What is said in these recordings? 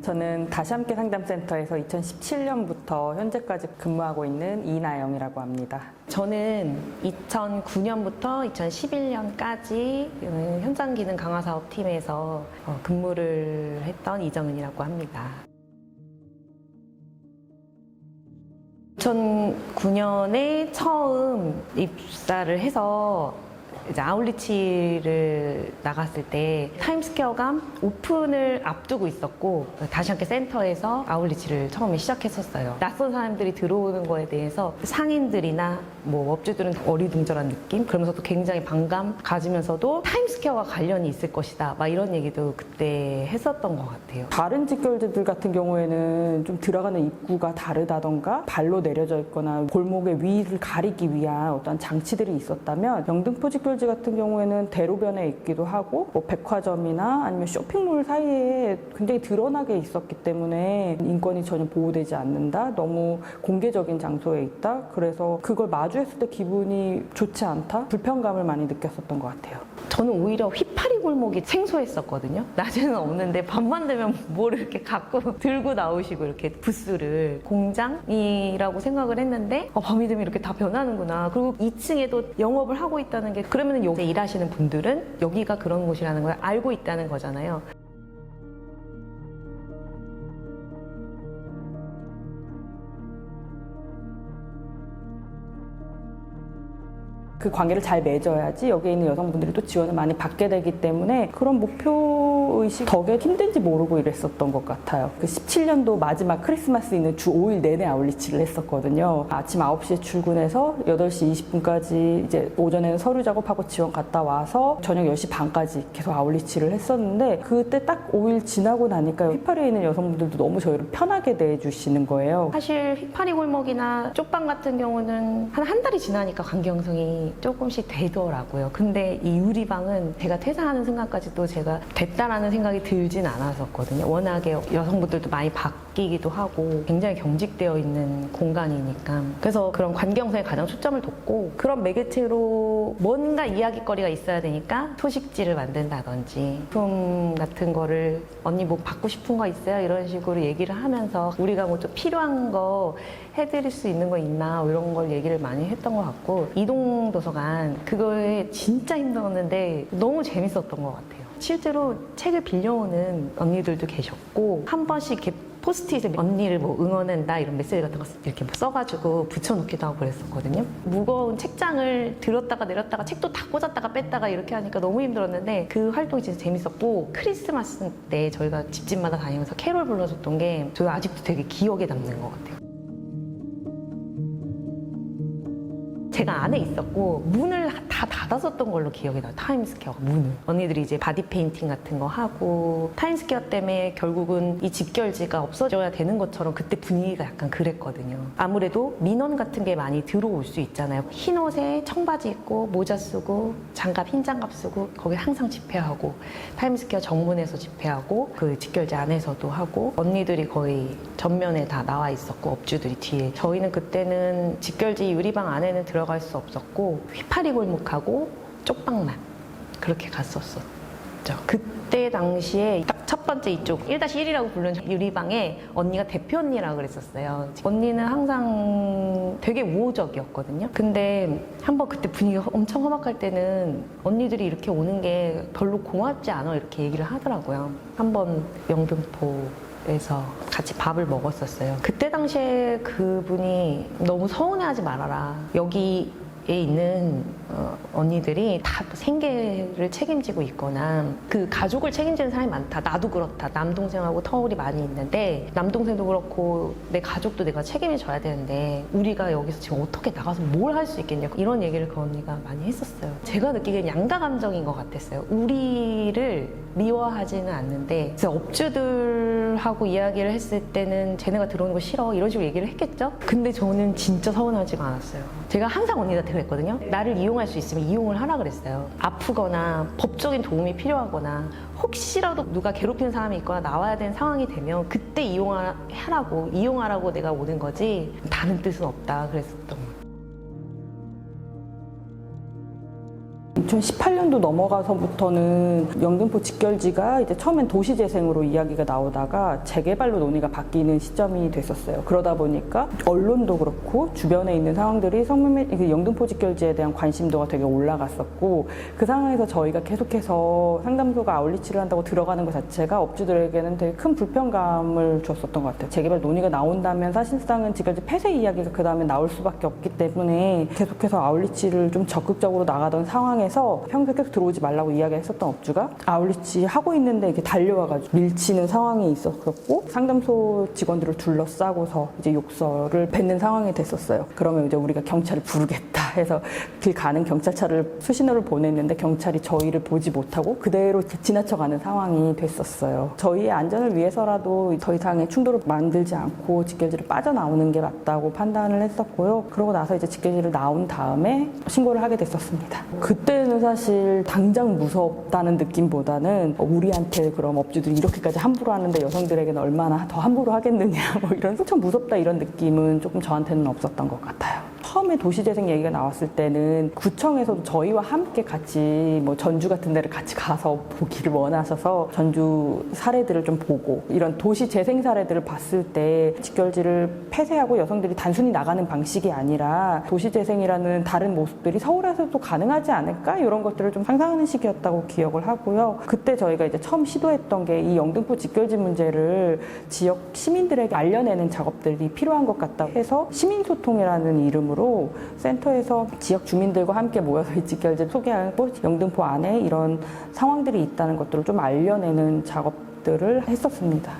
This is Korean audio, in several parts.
저는 다시함께 상담센터에서 2017년부터 현재까지 근무하고 있는 이나영이라고 합니다. 저는 2009년부터 2011년까지 현장 기능 강화 사업 팀에서 근무를 했던 이정은이라고 합니다. 2009년에 처음 입사를 해서 이제 아울리치를 나갔을 때 타임스퀘어가 오픈을 앞두고 있었고 다시함께 센터에서 아울리치를 처음에 시작했었어요. 낯선 사람들이 들어오는 거에 대해서 상인들이나 뭐 업주들은 어리둥절한 느낌? 그러면서도 굉장히 반감 가지면서도 타임스퀘어와 관련이 있을 것이다 막 이런 얘기도 그때 했었던 것 같아요. 다른 직결지들 같은 경우에는 좀 들어가는 입구가 다르다던가 발로 내려져 있거나 골목의 위를 가리기 위한 어떤 장치들이 있었다면 영등포 직결지 같은 경우에는 대로변에 있기도 하고 뭐 백화점이나 아니면 쇼핑몰 사이에 굉장히 드러나게 있었기 때문에 인권이 전혀 보호되지 않는다, 너무 공개적인 장소에 있다, 그래서 그걸 마주했을 때 기분이 좋지 않다, 불편감을 많이 느꼈었던 것 같아요. 저는 오히려 휘파리 골목이 생소했었거든요. 낮에는 없는데 밤만 되면 뭘 이렇게 갖고 들고 나오시고 이렇게 부스를 공장이라고 생각을 했는데 밤이 되면 이렇게 다 변하는구나. 그리고 2층에도 영업을 하고 있다는 게, 그러면 여기 일하시는 분들은 여기가 그런 곳이라는 걸 알고 있다는 거잖아요. 그 관계를 잘 맺어야지 여기에 있는 여성분들이 또 지원을 많이 받게 되기 때문에 그런 목표의식 덕에 힘든지 모르고 일했었던 것 같아요. 그 17년도 마지막 크리스마스 있는 주 5일 내내 아울리치를 했었거든요. 아침 9시에 출근해서 8시 20분까지 이제 오전에는 서류 작업하고 지원 갔다 와서 저녁 10시 반까지 계속 아울리치를 했었는데, 그때 딱 5일 지나고 나니까 휘파리에 있는 여성분들도 너무 저희를 편하게 대해주시는 거예요. 사실 휘파리 골목이나 쪽방 같은 경우는 한 달이 지나니까 관계 형성이 조금씩 되더라고요. 근데 이 유리방은 제가 퇴사하는 순간까지도 제가 됐다라는 생각이 들진 않았었거든요. 워낙에 여성분들도 많이 바뀌기도 하고 굉장히 경직되어 있는 공간이니까. 그래서 그런 관계 형성에 가장 초점을 뒀고, 그런 매개체로 뭔가 이야기거리가 있어야 되니까 소식지를 만든다든지 제품 같은 거를 언니 뭐 받고 싶은 거 있어요? 이런 식으로 얘기를 하면서 우리가 뭐 좀 필요한 거 해드릴 수 있는 거 있나 이런 걸 얘기를 많이 했던 것 같고, 이동도서관 그거에 진짜 힘들었는데 너무 재밌었던 것 같아요. 실제로 책을 빌려오는 언니들도 계셨고, 한 번씩 이렇게 포스트잇에 언니를 뭐 응원한다 이런 메시지 같은 거 이렇게 써가지고 붙여놓기도 하고 그랬었거든요. 무거운 책장을 들었다가 내렸다가 책도 다 꽂았다가 뺐다가 이렇게 하니까 너무 힘들었는데 그 활동이 진짜 재밌었고, 크리스마스 때 저희가 집집마다 다니면서 캐롤 불러줬던 게 저희 아직도 되게 기억에 남는 것 같아요. 제가 안에 있었고 문을 다 닫았었던 걸로 기억이 나요. 타임스퀘어가 문을. 언니들이 이제 바디 페인팅 같은 거 하고, 타임스퀘어 때문에 결국은 이 직결지가 없어져야 되는 것처럼 그때 분위기가 약간 그랬거든요. 아무래도 민원 같은 게 많이 들어올 수 있잖아요. 흰 옷에 청바지 입고 모자 쓰고 장갑, 흰 장갑 쓰고 거기 항상 집회하고, 타임스퀘어 정문에서 집회하고 그 직결지 안에서도 하고, 언니들이 거의 전면에 다 나와 있었고 업주들이 뒤에. 저희는 그때는 직결지 유리방 안에는 들어갈 수 없었고 휘파리 골목하고 쪽방만 그렇게 갔었었죠. 그때 당시에 딱 첫 번째 이쪽 1-1이라고 부르는 유리방에 언니가 대표 언니라고 그랬었어요. 언니는 항상 되게 우호적이었거든요. 근데 한번 그때 분위기가 엄청 험악할 때는 언니들이 이렇게 오는 게 별로 고맙지 않아 이렇게 얘기를 하더라고요. 한번 영등포에서 같이 밥을 먹었었어요. 그때 당시에 그분이 너무 서운해하지 말아라. 여기에 있는 언니들이 다 생계를 책임지고 있거나 그 가족을 책임지는 사람이 많다. 나도 그렇다. 남동생하고 터울이 많이 있는데 남동생도 그렇고 내 가족도 내가 책임져야 되는데 우리가 여기서 지금 어떻게 나가서 뭘 할 수 있겠냐. 이런 얘기를 그 언니가 많이 했었어요. 제가 느끼기엔 양가 감정인 것 같았어요. 우리를 미워하지는 않는데 업주들하고 이야기를 했을 때는 쟤네가 들어오는 거 싫어 이런 식으로 얘기를 했겠죠? 근데 저는 진짜 서운하지가 않았어요. 제가 항상 언니한테 그랬거든요. 나를 이용할 수 있으면 이용을 하라 그랬어요. 아프거나 법적인 도움이 필요하거나 혹시라도 누가 괴롭히는 사람이 있거나 나와야 되는 상황이 되면 그때 이용하라고 내가 오는 거지 다른 뜻은 없다 그랬었던 거예요. 2018년도 넘어가서부터는 영등포 직결지가 이제 처음엔 도시재생으로 이야기가 나오다가 재개발로 논의가 바뀌는 시점이 됐었어요. 그러다 보니까 언론도 그렇고 주변에 있는 상황들이 영등포 직결지에 대한 관심도가 되게 올라갔었고, 그 상황에서 저희가 계속해서 상담소가 아울리치를 한다고 들어가는 것 자체가 업주들에게는 되게 큰 불편감을 줬었던 것 같아요. 재개발 논의가 나온다면 사실상은 직결지 폐쇄 이야기가 그 다음에 나올 수밖에 없기 때문에 계속해서 아울리치를 좀 적극적으로 나가던 상황에서 평소에 계속 들어오지 말라고 이야기했었던 업주가 아울리치 하고 있는데 이렇게 달려와가지고 밀치는 상황이 있었고, 상담소 직원들을 둘러싸고서 이제 욕설을 뱉는 상황이 됐었어요. 그러면 이제 우리가 경찰을 부르겠다 해서 길 가는 경찰차를 수신호를 보냈는데 경찰이 저희를 보지 못하고 그대로 지나쳐가는 상황이 됐었어요. 저희의 안전을 위해서라도 더 이상의 충돌을 만들지 않고 직결지를 빠져나오는 게 맞다고 판단을 했었고요. 그러고 나서 이제 직결지를 나온 다음에 신고를 하게 됐었습니다. 그때는 사실 당장 무섭다는 느낌보다는 우리한테 그럼 업주들이 이렇게까지 함부로 하는데 여성들에게는 얼마나 더 함부로 하겠느냐, 뭐 이런 좀 무섭다 이런 느낌은 조금 저한테는 없었던 것 같아요. 처음에 도시재생 얘기가 나왔을 때는 구청에서도 저희와 함께 같이 뭐 전주 같은 데를 같이 가서 보기를 원하셔서 전주 사례들을 좀 보고, 이런 도시재생 사례들을 봤을 때 직결지를 폐쇄하고 여성들이 단순히 나가는 방식이 아니라 도시재생이라는 다른 모습들이 서울에서도 가능하지 않을까, 이런 것들을 좀 상상하는 시기였다고 기억을 하고요. 그때 저희가 이제 처음 시도했던 게 이 영등포 직결지 문제를 지역 시민들에게 알려내는 작업들이 필요한 것 같다 해서 시민소통이라는 이름으로 센터에서 지역 주민들과 함께 모여서 이 직결지를 소개하고 영등포 안에 이런 상황들이 있다는 것들을 좀 알려내는 작업들을 했었습니다.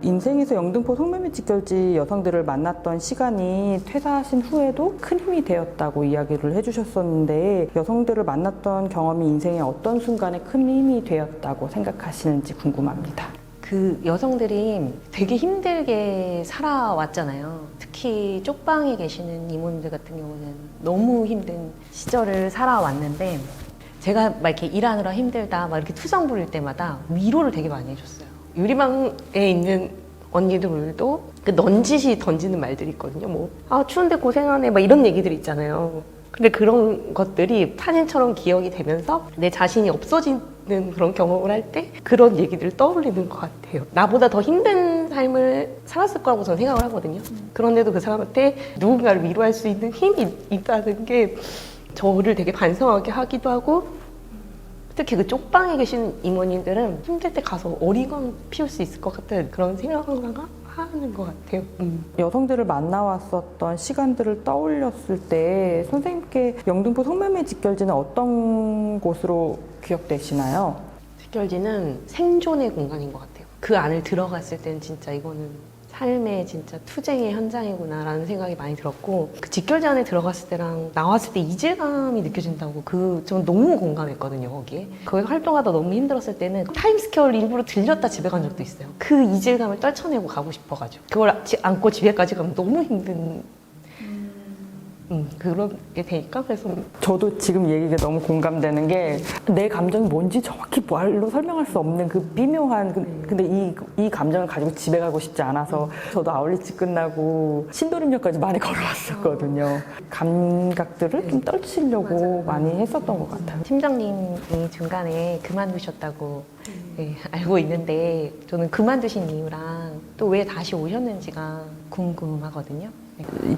인생에서 영등포 성매매 직결지 여성들을 만났던 시간이 퇴사하신 후에도 큰 힘이 되었다고 이야기를 해주셨었는데, 여성들을 만났던 경험이 인생의 어떤 순간에 큰 힘이 되었다고 생각하시는지 궁금합니다. 그 여성들이 되게 힘들게 살아왔잖아요. 특히 쪽방에 계시는 이모님들 같은 경우는 너무 힘든 시절을 살아왔는데, 제가 막 이렇게 일하느라 힘들다 막 이렇게 투정 부릴 때마다 위로를 되게 많이 해줬어요. 유리방에 있는 언니들도 그 넌지시 던지는 말들이 있거든요. 뭐, 아, 추운데 고생하네, 막 이런 얘기들 있잖아요. 근데 그런 것들이 사진처럼 기억이 되면서 내 자신이 없어지는 그런 경험을 할 때 그런 얘기들을 떠올리는 것 같아요. 나보다 더 힘든 삶을 살았을 거라고 저는 생각을 하거든요. 그런데도 그 사람한테 누군가를 위로할 수 있는 힘이 있다는 게 저를 되게 반성하게 하기도 하고, 특히 그 쪽방에 계신 이모님들은 힘들 때 가서 어리광 피울 수 있을 것 같은 그런 생각을 하는 것 같아요. 여성들을 만나왔었던 시간들을 떠올렸을 때 선생님께 영등포 성매매 직결지는 어떤 곳으로 기억되시나요? 직결지는 생존의 공간인 것 같아요. 그 안을 들어갔을 때는 진짜 이거는 삶의 진짜 투쟁의 현장이구나라는 생각이 많이 들었고, 그 직결지 안에 들어갔을 때랑 나왔을 때 이질감이 느껴진다고, 저는 너무 공감했거든요, 거기에. 거기서 활동하다 너무 힘들었을 때는 타임스퀘어를 일부러 들렸다 집에 간 적도 있어요. 그 이질감을 떨쳐내고 가고 싶어가지고. 그걸 안고 집에까지 가면 너무 힘든 그렇게 되니까. 그래서 저도 지금 얘기가 너무 공감되는 게, 내 감정이 뭔지 정확히 말로 설명할 수 없는 그 미묘한 근데 이 감정을 가지고 집에 가고 싶지 않아서 저도 아울리치 끝나고 신도림역까지 많이 걸어왔었거든요. 감각들을 좀 떨치려고 많이 했었던 것 같아요. 팀장님이 중간에 그만두셨다고 알고 있는데, 저는 그만두신 이유랑 또 왜 다시 오셨는지가 궁금하거든요.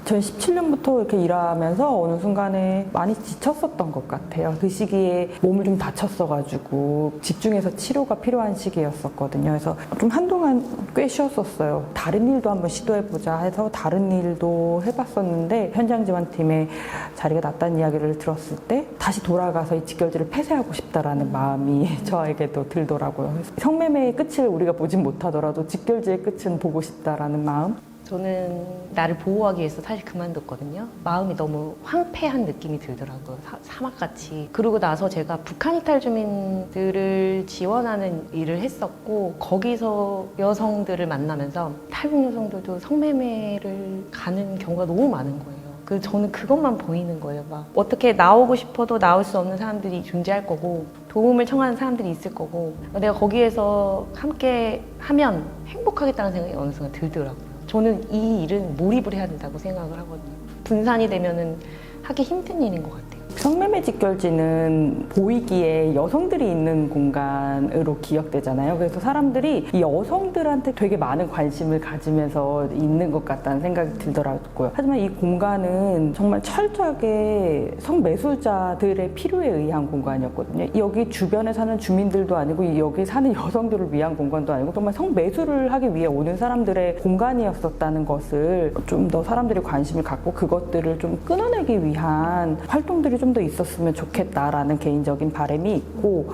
2017년부터 이렇게 일하면서 어느 순간에 많이 지쳤었던 것 같아요. 그 시기에 몸을 좀 다쳤어가지고 집중해서 치료가 필요한 시기였었거든요. 그래서 좀 한동안 꽤 쉬었었어요. 다른 일도 한번 시도해보자 해서 다른 일도 해봤었는데, 현장 지원팀에 자리가 났다는 이야기를 들었을 때 다시 돌아가서 이 직결지를 폐쇄하고 싶다라는 마음이 저에게도 들더라고요. 그래서 성매매의 끝을 우리가 보진 못하더라도 직결지의 끝은 보고 싶다라는 마음. 저는 나를 보호하기 위해서 사실 그만뒀거든요. 마음이 너무 황폐한 느낌이 들더라고요. 사막같이. 그러고 나서 제가 북한 이탈 주민들을 지원하는 일을 했었고, 거기서 여성들을 만나면서 탈북 여성들도 성매매를 가는 경우가 너무 많은 거예요. 저는 그것만 보이는 거예요. 막 어떻게 나오고 싶어도 나올 수 없는 사람들이 존재할 거고, 도움을 청하는 사람들이 있을 거고, 내가 거기에서 함께 하면 행복하겠다는 생각이 어느 순간 들더라고요. 저는 이 일은 몰입을 해야 된다고 생각을 하거든요. 분산이 되면은 하기 힘든 일인 것 같아요. 성매매 직결지는 보이기에 여성들이 있는 공간으로 기억되잖아요. 그래서 사람들이 이 여성들한테 되게 많은 관심을 가지면서 있는 것 같다는 생각이 들더라고요. 하지만 이 공간은 정말 철저하게 성매수자들의 필요에 의한 공간이었거든요. 여기 주변에 사는 주민들도 아니고 여기 사는 여성들을 위한 공간도 아니고 정말 성매수를 하기 위해 오는 사람들의 공간이었었다는 것을 좀 더 사람들이 관심을 갖고 그것들을 좀 끊어내기 위한 활동들이 좀 더 있었으면 좋겠다라는 개인적인 바람이 있고,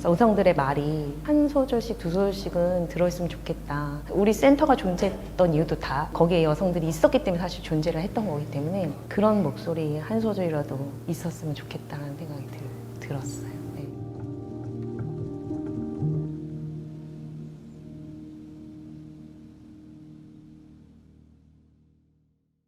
여성들의 말이 한 소절씩 두 소절씩은 들어있으면 좋겠다. 우리 센터가 존재했던 이유도 다 거기에 여성들이 있었기 때문에 사실 존재를 했던 거기 때문에 그런 목소리 한 소절이라도 있었으면 좋겠다는 생각이 들었어요.